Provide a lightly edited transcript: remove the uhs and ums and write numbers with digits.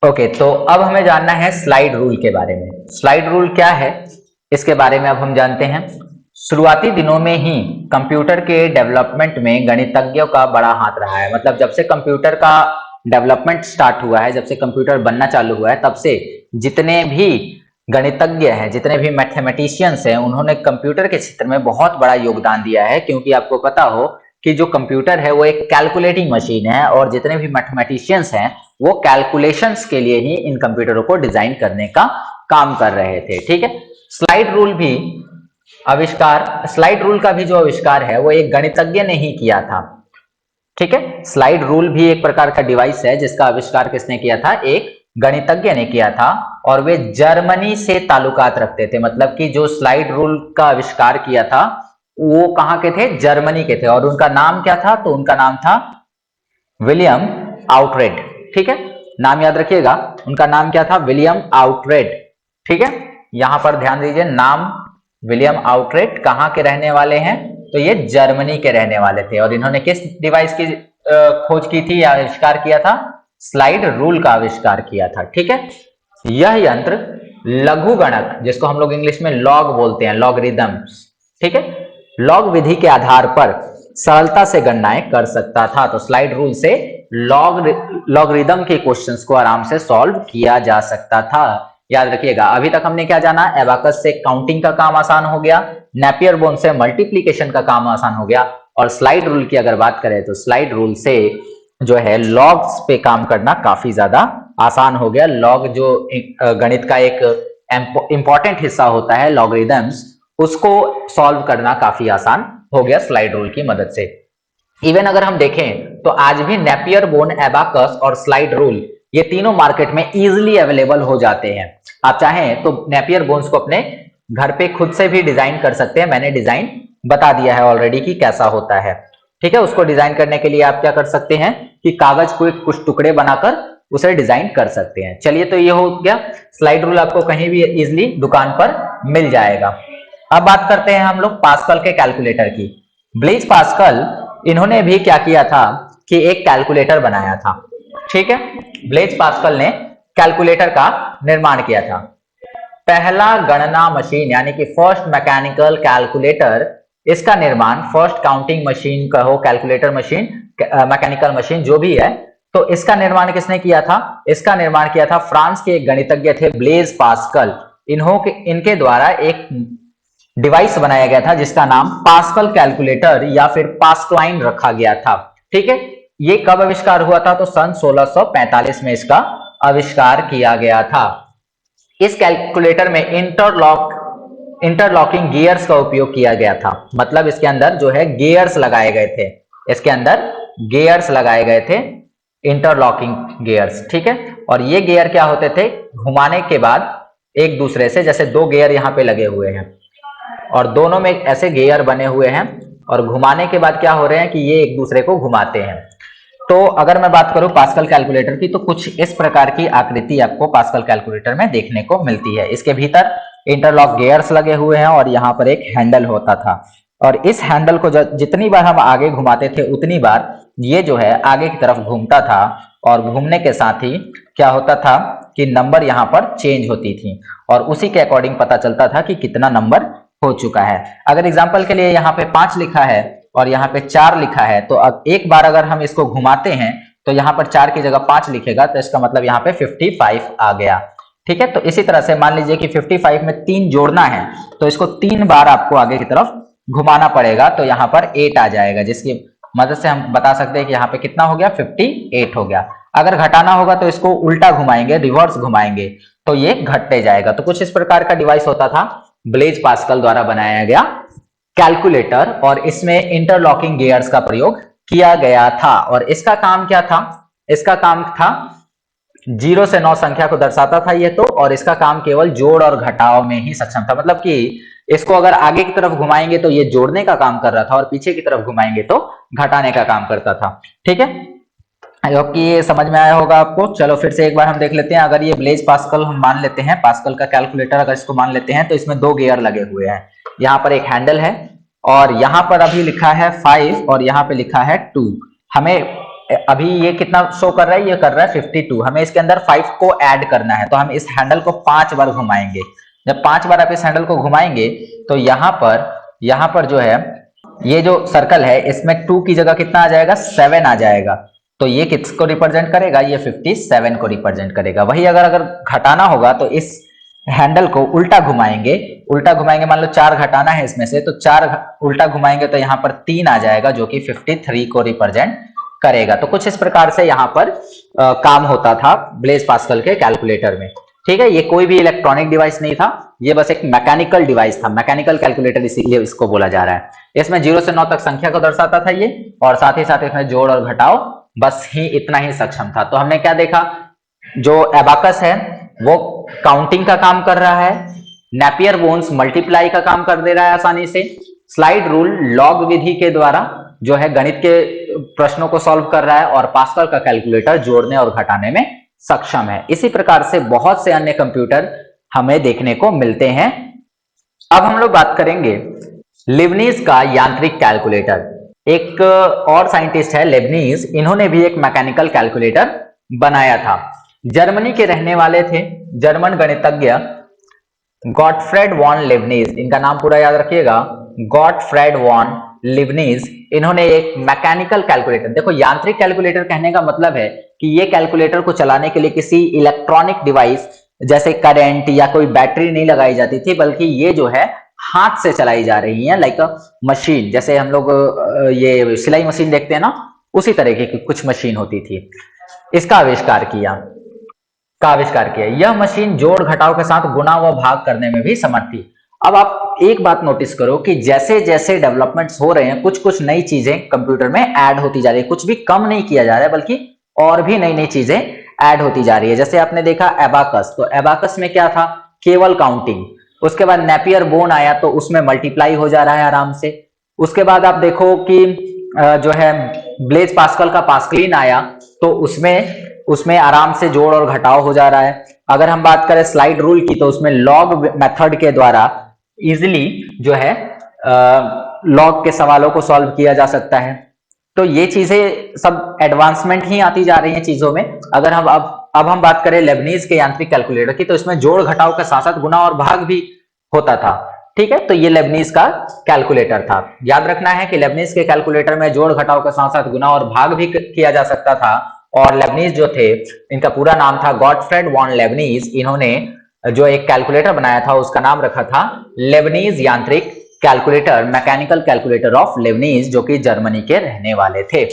Okay, तो अब हमें जानना है स्लाइड रूल के बारे में। स्लाइड रूल क्या है, इसके बारे में अब हम जानते हैं। शुरुआती दिनों में ही कंप्यूटर के डेवलपमेंट में गणितज्ञों का बड़ा हाथ रहा है। मतलब जब से कंप्यूटर का डेवलपमेंट स्टार्ट हुआ है, जब से कंप्यूटर बनना चालू हुआ है, तब से जितने भी गणितज्ञ हैं, जितने भी मैथमेटिशियंस हैं, उन्होंने कंप्यूटर के क्षेत्र में बहुत बड़ा योगदान दिया है। क्योंकि आपको पता हो कि जो कंप्यूटर है वो एक कैलकुलेटिंग मशीन है, और जितने भी मैथमेटिशियंस हैं वो कैलकुलेशंस के लिए ही इन कंप्यूटरों को डिजाइन करने का काम कर रहे थे। ठीक है, स्लाइड रूल का भी जो आविष्कार है वो एक गणितज्ञ ने ही किया था। ठीक है, स्लाइड रूल भी एक प्रकार का डिवाइस है जिसका आविष्कार किसने किया था, एक गणितज्ञ ने किया था। और वे जर्मनी से ताल्लुकात रखते थे। मतलब कि जो स्लाइड रूल का आविष्कार किया था वो कहां के थे, जर्मनी के थे। और उनका नाम क्या था, तो उनका नाम था विलियम आउटरेड। ठीक है, नाम याद रखिएगा, उनका नाम क्या था, विलियम आउटरेड। ठीक है, यहां पर ध्यान दीजिए, नाम विलियम आउटरेड, कहां के रहने वाले हैं, तो ये जर्मनी के रहने वाले थे। और इन्होंने किस डिवाइस की खोज की थी या आविष्कार किया था, स्लाइड रूल का आविष्कार किया था। ठीक है, यह यंत्र लघु गणक, जिसको हम लोग इंग्लिश में लॉग बोलते हैं, लॉगरिदम्स, ठीक है, लॉग विधि के आधार पर सरलता से गणनाएं कर सकता था। तो स्लाइड रूल से लॉगरिदम के क्वेश्चंस को आराम से सॉल्व किया जा सकता था। याद रखिएगा, अभी तक हमने क्या जाना, एबाकस से काउंटिंग का काम आसान हो गया, नेपियर बोन से मल्टीप्लीकेशन का काम आसान हो गया, और स्लाइड रूल की अगर बात करें तो स्लाइड रूल से जो है लॉग्स पे काम करना काफी ज्यादा आसान हो गया। लॉग जो गणित का एक इंपॉर्टेंट हिस्सा होता है, लॉगरिदम्स, उसको सॉल्व करना काफी आसान हो गया स्लाइड रूल की मदद से। इवन अगर हम देखें तो आज भी नेपियर बोन, एबाकस और स्लाइड रूल, ये तीनों मार्केट में इजीली अवेलेबल हो जाते हैं। आप चाहें तो नेपियर बोन्स को अपने घर पे खुद से भी डिजाइन कर सकते हैं। मैंने डिजाइन बता दिया है ऑलरेडी कि कैसा होता है। ठीक है, उसको डिजाइन करने के लिए आप क्या कर सकते हैं कि कागज को कुछ टुकड़े बनाकर उसे डिजाइन कर सकते हैं। चलिए, तो ये हो गया, स्लाइड रूल आपको कहीं भी इजिली दुकान पर मिल जाएगा। अब बात करते हैं हम लोग पास्कल के कैलकुलेटर की। ब्लेज पास्कल, इन्होंने भी क्या किया था कि एक कैलकुलेटर बनाया था। ठीक है, ब्लेज पास्कल ने कैलकुलेटर का निर्माण किया था। पहला गणना मशीन यानी कि फर्स्ट मैकेनिकल कैलकुलेटर, इसका निर्माण, फर्स्ट काउंटिंग मशीन कहो, कैलकुलेटर मशीन, मैकेनिकल मशीन, जो भी है, तो इसका निर्माण किसने किया था, इसका निर्माण किया था फ्रांस के एक गणितज्ञ थे, ब्लेज पास्कल। इनके द्वारा एक डिवाइस बनाया गया था जिसका नाम पास्कल कैलकुलेटर या फिर पास्कलाइन रखा गया था। ठीक है, ये कब आविष्कार हुआ था, तो सन 1645 में इसका आविष्कार किया गया था। इस कैलकुलेटर में इंटरलॉकिंग गियर्स का उपयोग किया गया था। मतलब इसके अंदर जो है गियर्स लगाए गए थे, इसके अंदर गियर्स लगाए गए थे, इंटरलॉकिंग गियर्स। ठीक है, और ये गियर क्या होते थे, घुमाने के बाद एक दूसरे से, जैसे दो गियर यहाँ पे लगे हुए हैं और दोनों में ऐसे गियर बने हुए हैं, और घुमाने के बाद क्या हो रहे हैं कि ये एक दूसरे को घुमाते हैं। तो अगर मैं बात करूं पास्कल कैलकुलेटर की, तो कुछ इस प्रकार की आकृति आपको पास्कल कैलकुलेटर में देखने को मिलती है। इसके भीतर इंटरलॉक गियर्स लगे हुए हैं और यहाँ पर एक हैंडल होता था। और इस हैंडल को जितनी बार हम आगे घुमाते थे उतनी बार ये जो है आगे की तरफ घूमता था, और घूमने के साथ ही क्या होता था कि नंबर यहाँ पर चेंज होती थी, और उसी के अकॉर्डिंग पता चलता था कि कितना नंबर हो चुका है। अगर एग्जाम्पल के लिए यहाँ पे 5 लिखा है और यहाँ पे 4 लिखा है, तो अब एक बार अगर हम इसको घुमाते हैं तो यहाँ पर 4 की जगह 5 लिखेगा, तो इसका मतलब यहाँ पे 55 आ गया। ठीक है, तो इसी तरह से मान लीजिए कि 55 में 3 जोड़ना है, तो इसको 3 बार आपको आगे की तरफ घुमाना पड़ेगा, तो यहाँ पर 8 आ जाएगा, जिसकी मदद से हम बता सकते हैं कि यहाँ पे कितना हो गया, 58 हो गया। अगर घटाना होगा तो इसको उल्टा घुमाएंगे, रिवर्स घुमाएंगे, तो ये घटते जाएगा। तो कुछ इस प्रकार का डिवाइस होता था ब्लेज पास्कल द्वारा बनाया गया कैलकुलेटर, और इसमें इंटरलॉकिंग गियर्स का प्रयोग किया गया था। और इसका काम क्या था, इसका काम था 0 से 9 संख्या को दर्शाता था ये तो, और इसका काम केवल जोड़ और घटाव में ही सक्षम था। मतलब कि इसको अगर आगे की तरफ घुमाएंगे तो ये जोड़ने का काम कर रहा था, और पीछे की तरफ घुमाएंगे तो घटाने का काम करता था। ठीक है, आई होप कि ये समझ में आया होगा आपको। चलो फिर से एक बार हम देख लेते हैं। अगर ये ब्लेज पास्कल हम मान लेते हैं, पास्कल का कैलकुलेटर अगर इसको मान लेते हैं, तो इसमें 2 गियर लगे हुए हैं। यहाँ पर एक हैंडल है, और यहाँ पर अभी लिखा है 5 और यहाँ पे लिखा है 2। हमें अभी ये कितना शो कर रहा है, ये कर रहा है 52, हमें इसके अंदर 5 को ऐड करना है, तो हम इस हैंडल को 5 बार घुमाएंगे। जब 5 बार आप इस हैंडल को घुमाएंगे तो यहाँ पर जो है ये जो सर्कल है इसमें 2 की जगह कितना आ जाएगा, 7 आ जाएगा। तो ये किसको रिप्रेजेंट करेगा, ये 57 को रिप्रेजेंट करेगा। वही अगर घटाना होगा तो इस हैंडल को उल्टा घुमाएंगे, मान लो 4 घटाना है इसमें से, तो 4 उल्टा घुमाएंगे तो यहाँ पर 3 आ जाएगा जो कि 53 को रिप्रेजेंट करेगा। तो कुछ इस प्रकार से यहाँ पर काम होता था ब्लेज पास्कल के कैलकुलेटर में। ठीक है, ये कोई भी इलेक्ट्रॉनिक डिवाइस नहीं था, ये बस एक मैकेनिकल डिवाइस था, मैकेनिकल कैलकुलेटर इसीलिए इसको बोला जा रहा है। इसमें 0 से 9 तक संख्या को दर्शाता था ये, और साथ ही साथ इसमें जोड़ और घटाव बस ही इतना ही सक्षम था। तो हमने क्या देखा, जो एबाकस है वो काउंटिंग का काम कर रहा है, नेपियर बोन्स मल्टीप्लाई का काम कर दे रहा है आसानी से, स्लाइड रूल लॉग विधि के द्वारा जो है गणित के प्रश्नों को सॉल्व कर रहा है, और पास्कल का कैलकुलेटर जोड़ने और घटाने में सक्षम है। इसी प्रकार से बहुत से अन्य कंप्यूटर हमें देखने को मिलते हैं। अब हम लोग बात करेंगे लिबनीज का यांत्रिक कैलकुलेटर। एक और साइंटिस्ट है लेबनीज, इन्होंने भी एक मैकेनिकल कैलकुलेटर बनाया था। जर्मनी के रहने वाले थे, जर्मन गणितज्ञ गॉटफ्रेड वॉन लेबनीज, इनका नाम पूरा याद रखिएगा, गॉटफ्रेड वॉन लिबनीज। इन्होंने एक मैकेनिकल कैलकुलेटर, देखो यांत्रिक कैलकुलेटर कहने का मतलब है कि ये कैलकुलेटर को चलाने के लिए किसी इलेक्ट्रॉनिक डिवाइस जैसे करंट या कोई बैटरी नहीं लगाई जाती थी, बल्कि ये जो है हाथ से चलाई जा रही है, लाइक अ मशीन। जैसे हम लोग ये सिलाई मशीन देखते हैं ना, उसी तरह की कुछ मशीन होती थी। इसका आविष्कार किया यह मशीन जोड़ घटाव के साथ गुणा व भाग करने में भी समर्थ थी। अब आप एक बात नोटिस करो कि जैसे जैसे डेवलपमेंट्स हो रहे हैं, कुछ कुछ नई चीजें कंप्यूटर में ऐड होती जा रही है, कुछ भी कम नहीं किया जा रहा है, बल्कि और भी नई नई चीजें ऐड होती जा रही है। जैसे आपने देखा एबाकस, तो एबाकस में क्या था, केवल काउंटिंग। उसके बाद नेपियर बोन आया तो उसमें मल्टीप्लाई हो जा रहा है आराम से। उसके बाद आप देखो कि जो है ब्लेज पास्कल का पास्कलिन आया, तो उसमें आराम से जोड़ और घटाव हो जा रहा है। अगर हम बात करें स्लाइड रूल की, तो उसमें लॉग मेथड के द्वारा इजिली जो है लॉग के सवालों को सॉल्व किया जा सकता है। तो ये चीजें सब एडवांसमेंट ही आती जा रही हैं चीजों में। अगर हम अब हम बात करें लेबनीज के यांत्रिक कैलकुलेटर की, तो इसमें जोड़ घटाव के साथ साथ गुणा और भाग भी होता था। ठीक है, तो ये लेबनीज का कैलकुलेटर था। याद रखना है कि लेबनीज के कैलकुलेटर में जोड़ घटाव के साथ साथ गुणा और भाग भी किया जा सकता था। और लेबनीज जो थे, इनका पूरा नाम था गॉटफ्रेड वॉन लेबनीज। इन्होंने जो एक कैलकुलेटर बनाया था उसका नाम रखा था लेबनीज यांत्रिक calculator, mechanical calculator of Lebanese, जो कि जर्मनी के रहने वाले थे।